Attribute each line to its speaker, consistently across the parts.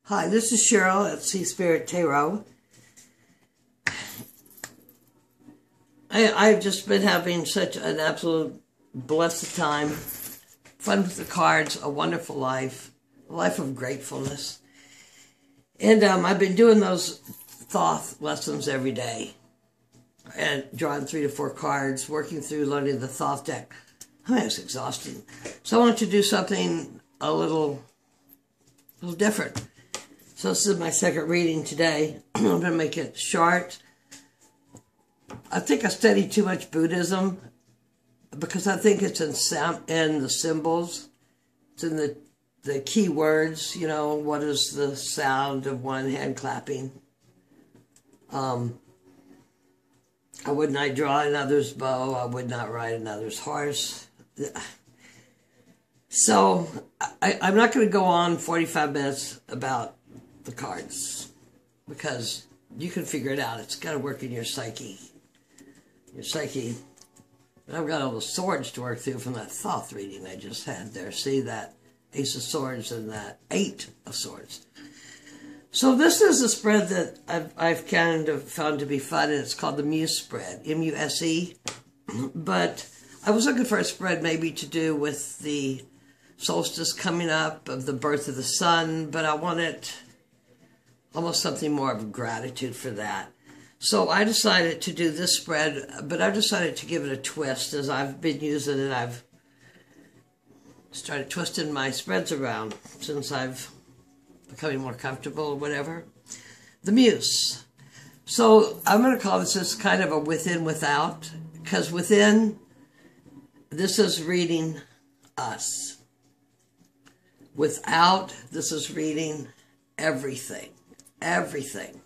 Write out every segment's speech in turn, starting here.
Speaker 1: Hi, this is Cheryl at MUSE Spirit Tarot. I've just been having such an absolute blessed time. Fun with the cards, a wonderful life, a life of gratefulness. And I've been doing those Thoth lessons every day. And drawing 3 to 4 cards, working through learning the Thoth deck. I mean, it's exhausting. So I want to do something a little different. So this is my second reading today. I'm going to make it short. I think I studied too much Buddhism because I think it's in the symbols. It's in the key words. You know, what is the sound of one hand clapping? I would not draw another's bow. I would not ride another's horse. So I'm not going to go on 45 minutes about the cards because you can figure it out. It's got to work in your psyche. Your psyche. And I've got all the swords to work through from that Thoth reading I just had there. See that Ace of Swords and that 8 of Swords. So this is a spread that I've kind of found to be fun, and it's called the MUSE Spread, M-U-S-E. But I was looking for a spread maybe to do with the solstice coming up of the birth of the sun, but I wanted almost something more of gratitude for that. So I decided to do this spread, but I decided to give it a twist as I've been using it. I've started twisting my spreads around since I've becoming more comfortable or whatever. The Muse. So I'm going to call this kind of a within without, because within, this is reading us. Without, this is reading everything. Everything.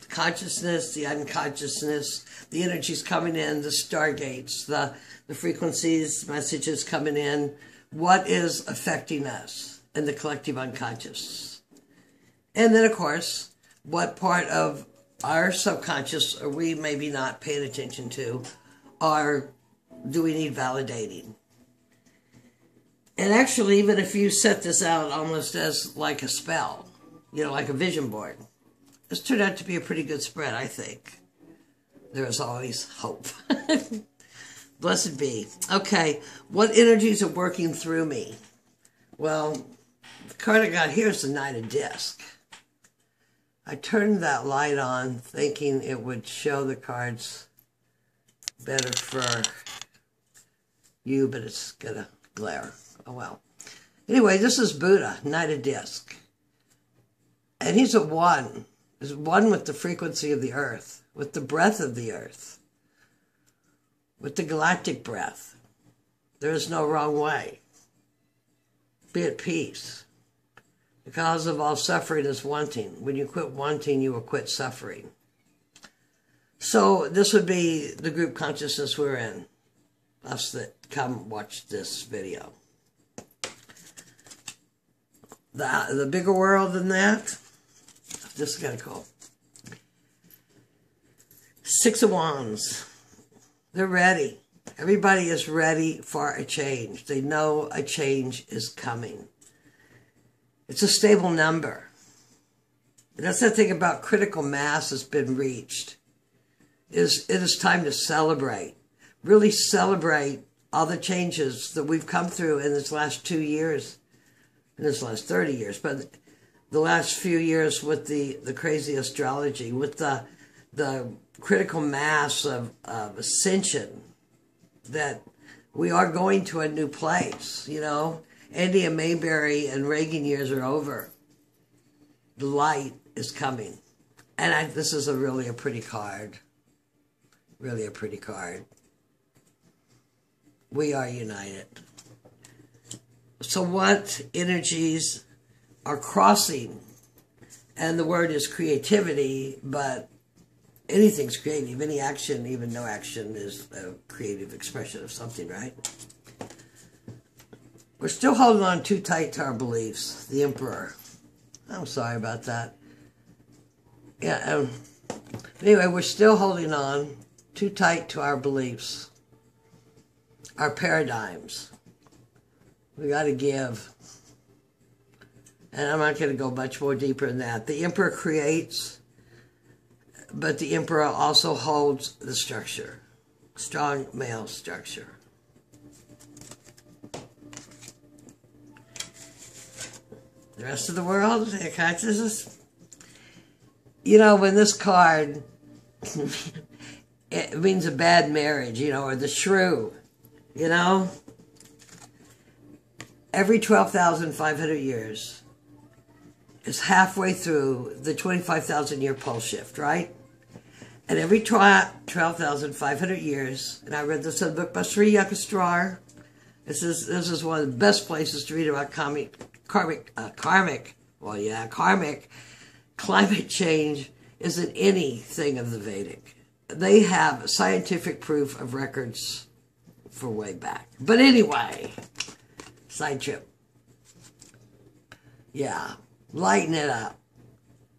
Speaker 1: The consciousness, the unconsciousness, the energies coming in, the stargates, the frequencies, messages coming in, what is affecting us in the collective unconscious. And then, of course, what part of our subconscious are we maybe not paying attention to, or do we need validating? And actually, even if you set this out almost as like a spell, you know, like a vision board, this turned out to be a pretty good spread, I think. There is always hope. Blessed be. Okay, what energies are working through me? Well, the card I got here is the Knight of Disc. I turned that light on thinking it would show the cards better for you, but it's gonna glare. Oh well. Anyway, this is Buddha, Knight of Disc. And he's at one. He's one with the frequency of the earth, with the breath of the earth, with the galactic breath. There is no wrong way. Be at peace. The cause of all suffering is wanting. When you quit wanting, you will quit suffering. So this would be the group consciousness we're in. Us that come watch this video. The bigger world than that, this is kind of cool. 6 of Wands. They're ready. Everybody is ready for a change. They know a change is coming. It's a stable number. And that's the thing about critical mass has been reached. It is time to celebrate. Really celebrate all the changes that we've come through in this last 2 years. In this last 30 years. But the last few years with the crazy astrology, with the critical mass of ascension, that we are going to a new place, you know. Andy and Mayberry and Reagan years are over. The light is coming. And this is really a pretty card. Really a pretty card. We are united. So what energies are crossing? And the word is creativity, but anything's creative. Any action, even no action, is a creative expression of something, right? We're still holding on too tight to our beliefs. The Emperor. I'm sorry about that. Yeah. Anyway, we're still holding on too tight to our beliefs, our paradigms. We got to give. And I'm not going to go much more deeper than that. The emperor creates, but the emperor also holds the structure. Strong male structure. The rest of the world, their consciousness. You know, when this card, it means a bad marriage, you know, or the shrew, you know. Every 12,500 years is halfway through the 25,000-year pole shift, right? And every 12,500 years, and I read this in the book by Sri Yakastrar. This is one of the best places to read about karmic climate change isn't anything of the Vedic. They have scientific proof of records for way back. But anyway, side trip. Yeah, lighten it up.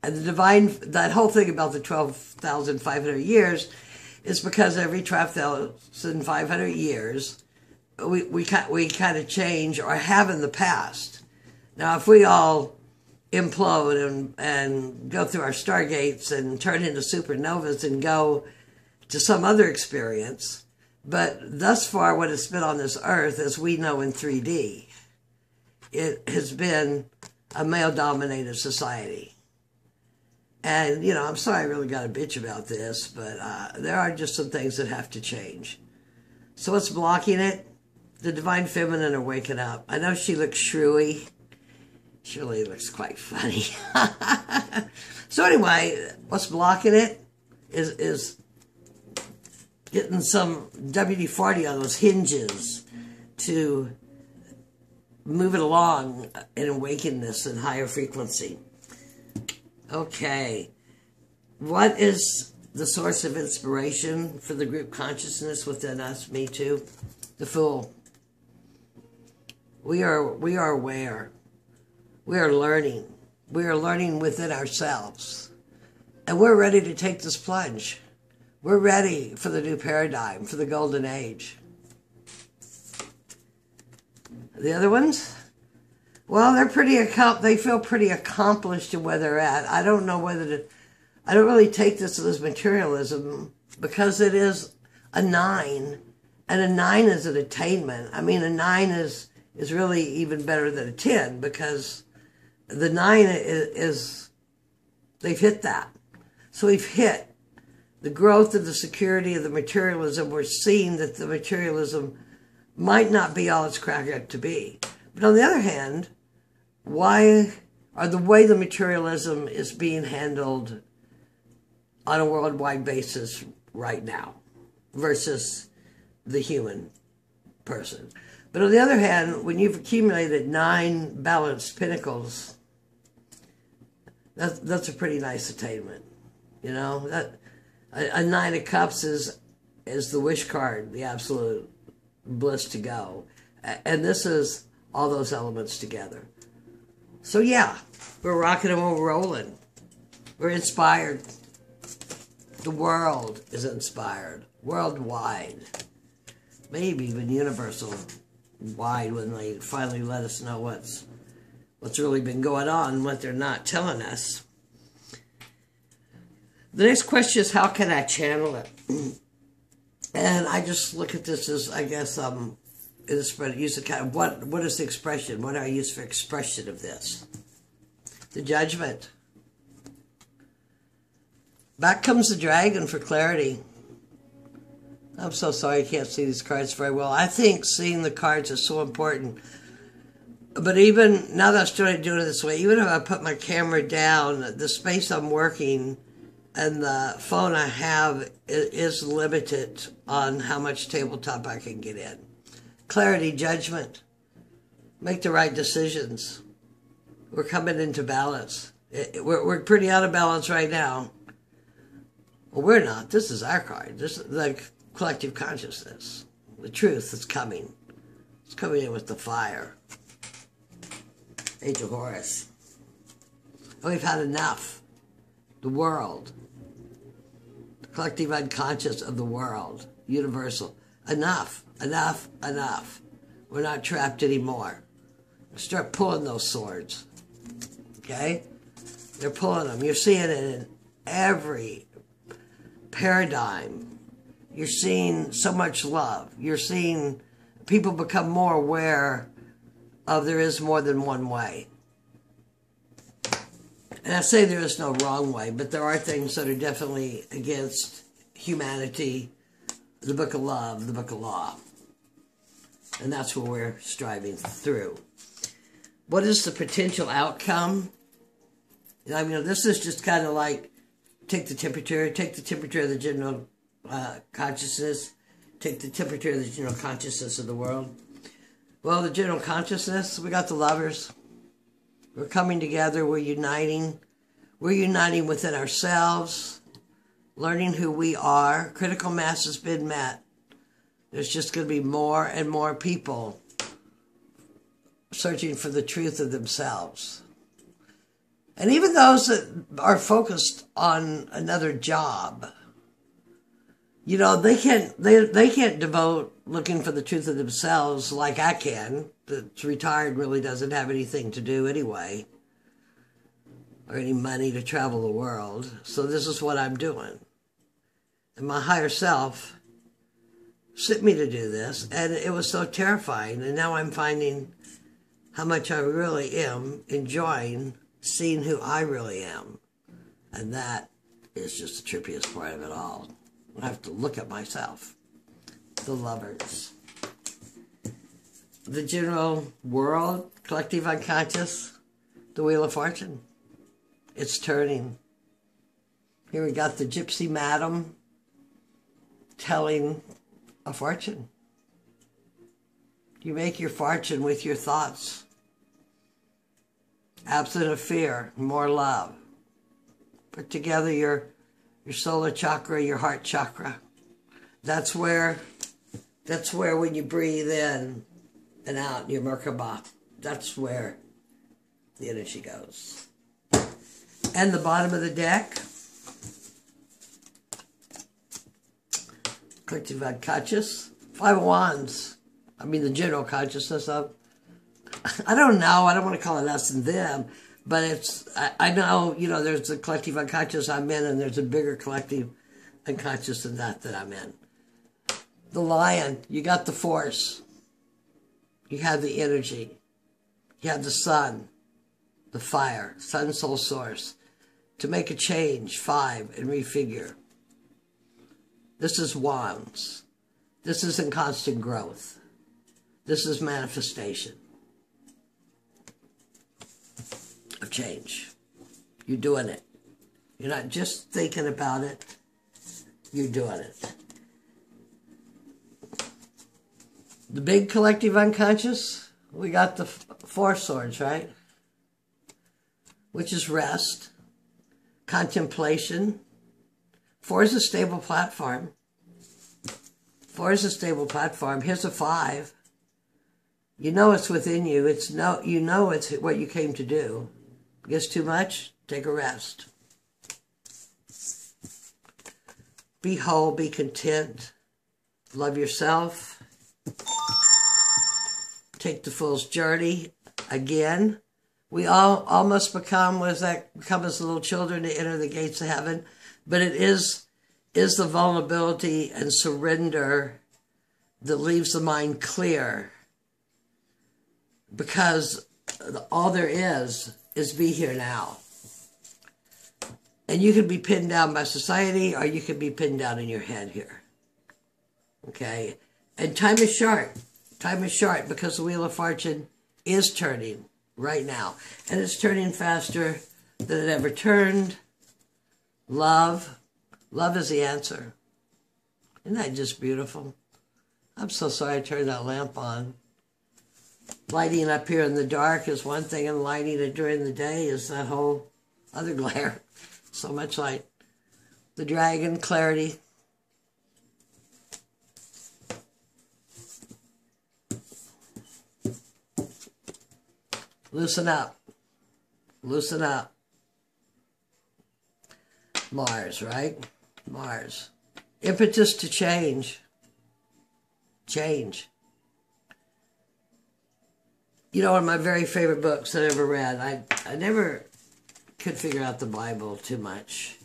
Speaker 1: And the divine, that whole thing about the 12,500 years is because every 12,500 years, we kind of change, or have in the past. Now, if we all implode and go through our stargates and turn into supernovas and go to some other experience, but thus far what it's been on this earth, as we know in 3D, it has been a male-dominated society. And, you know, I'm sorry I really got a bitch about this, but there are just some things that have to change. So what's blocking it? The divine feminine are waking up. I know she looks shrewy. She really looks quite funny. So anyway, what's blocking it is getting some WD-40 on those hinges to move it along in awakenness and higher frequency. Okay, what is the source of inspiration for the group consciousness within us? Me too. The Fool. We are aware. We are learning. We are learning within ourselves. And we're ready to take this plunge. We're ready for the new paradigm, for the golden age. The other ones? Well, they feel pretty accomplished in where they're at. I don't know whether to, I don't really take this as materialism because it is a 9, and a 9 is an attainment. I mean, a 9 is really even better than a 10 because the 9 is they've hit that. So we've hit the growth of the security of the materialism. We're seeing that the materialism might not be all it's cracked up to be. But on the other hand, why are the way the materialism is being handled on a worldwide basis right now versus the human person? But on the other hand, when you've accumulated 9 balanced pinnacles, that's a pretty nice attainment. You know, that a 9 of cups is the wish card, the absolute bliss to go. And this is all those elements together. So yeah, we're rocking and we're rolling. We're inspired. The world is inspired. Worldwide. Maybe even universal wide when they finally let us know what's really been going on, what they're not telling us. The next question is, how can I channel it? And I just look at this as, I guess, in the spread, use it kind of, what is the expression? What do I use for expression of this? The judgment. Back comes the dragon for clarity. I'm so sorry I can't see these cards very well. I think seeing the cards is so important. But even now that I started doing it this way, even if I put my camera down, the space I'm working and the phone I have is limited on how much tabletop I can get in. Clarity, judgment. Make the right decisions. We're coming into balance. We're pretty out of balance right now. Well, we're not. This is our card. This is the collective consciousness. The truth is coming. It's coming in with the fire. Age of Horus. And we've had enough. The world. The collective unconscious of the world. Universal. Enough. Enough. Enough. We're not trapped anymore. Start pulling those swords. okay? They're pulling them. You're seeing it in every paradigm. You're seeing so much love. You're seeing people become more aware of there is more than one way. And I say there is no wrong way, but there are things that are definitely against humanity, the book of love, the book of law. And that's what we're striving through. What is the potential outcome? I mean, this is just kind of like take the temperature of the general consciousness, take the temperature of the general consciousness of the world. Well, the general consciousness, we got the lovers. We're coming together, we're uniting. We're uniting within ourselves, learning who we are. Critical mass has been met. There's just going to be more and more people searching for the truth of themselves. And even those that are focused on another job, you know, they can't devote looking for the truth of themselves like I can. That's retired, really doesn't have anything to do anyway, or any money to travel the world. So this is what I'm doing. And my higher self sent me to do this, and it was so terrifying. And now I'm finding how much I really am enjoying seeing who I really am. And that is just the trippiest part of it all. I have to look at myself. The lovers. The general world, collective unconscious, the wheel of fortune. It's turning. Here we got the gypsy madam telling a fortune. You make your fortune with your thoughts. Absent of fear, more love. Put together your solar chakra, your heart chakra. That's where when you breathe in and out, your Merkaba, that's where the energy goes. And the bottom of the deck, collective unconscious, 5 of Wands. I mean the general consciousness of, I don't know, I don't want to call it us and them, but it's, I know, you know, there's the collective unconscious I'm in, and there's a bigger collective unconscious than that I'm in. The lion, you got the force. You have the energy. You have the sun, the fire, sun, soul, source. To make a change, 5, and refigure. This is wands. This is in constant growth. This is manifestation of change. You're doing it. You're not just thinking about it. You're doing it. The big collective unconscious, we got the 4 swords, right? Which is rest, contemplation. 4 is a stable platform. 4 is a stable platform. Here's a 5. You know it's within you. You know it's what you came to do. If it gets too much, take a rest. Be whole, be content. Love yourself. Take the fool's journey. Again, we all must become as little children to enter the gates of heaven. But it is the vulnerability and surrender that leaves the mind clear. Because all there is be here now. And you can be pinned down by society, or you can be pinned down in your head here. Okay? And time is short. Time is short because the Wheel of Fortune is turning right now. And it's turning faster than it ever turned. Love. Love is the answer. Isn't that just beautiful? I'm so sorry I turned that lamp on. Lighting up here in the dark is one thing, and lighting it during the day is that whole other glare. So much light. The dragon, clarity. Loosen up. Loosen up. Mars, right? Mars. Impetus to change. Change. You know, one of my very favorite books that I ever read, I never could figure out the Bible too much.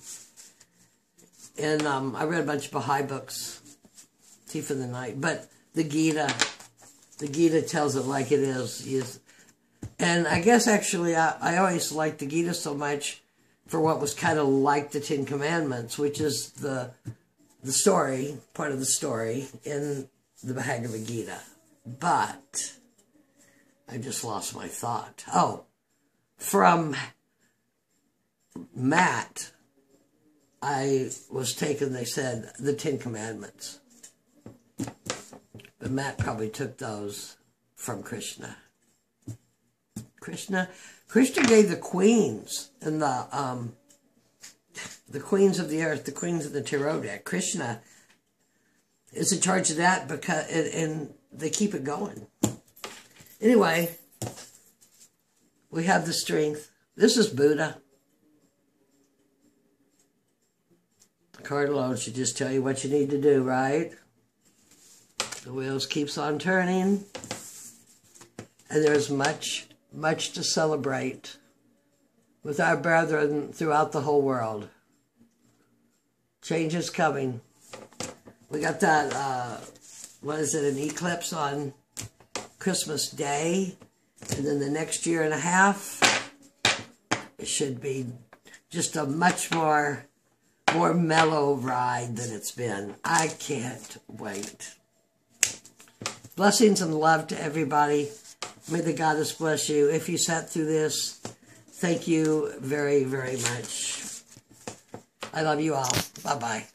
Speaker 1: And I read a bunch of Baha'i books, Thief of the Night, but the Gita tells it like it is. And I guess actually I always liked the Gita so much for what was kind of like the Ten Commandments, which is the story, part of the story in the Bhagavad Gita. But I just lost my thought. Oh, from Matt, I was taken, they said, the Ten Commandments. But Matt probably took those from Krishna. Krishna gave the queens and the queens of the earth, the queens of the Tiroda. Krishna is in charge of that because, and they keep it going. Anyway, we have the strength. This is Buddha. The card alone should just tell you what you need to do, right? The wheels keeps on turning. And there's much to celebrate with our brethren throughout the whole world. Change is coming. We got that, what is it, an eclipse on Christmas Day. And then the next year and a half, it should be just a much more mellow ride than it's been. I can't wait. Blessings and love to everybody. May the Goddess bless you. If you sat through this, thank you very, very much. I love you all. Bye-bye.